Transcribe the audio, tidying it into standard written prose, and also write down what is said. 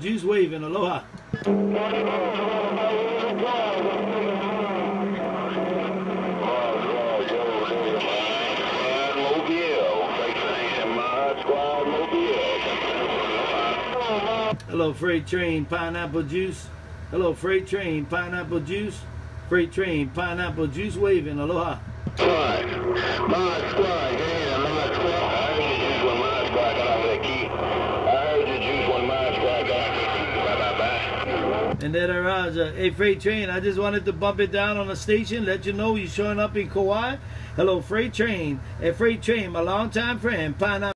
juice waving. Aloha. Hello, freight train, pineapple juice. Hello, freight train, pineapple juice. Freight train, pineapple juice waving. Aloha. And then hey, freight train, I just wanted to bump it down on the station, let you know you're showing up in Kauai. Hello, freight train. Hey, freight train, my longtime friend, pineapple.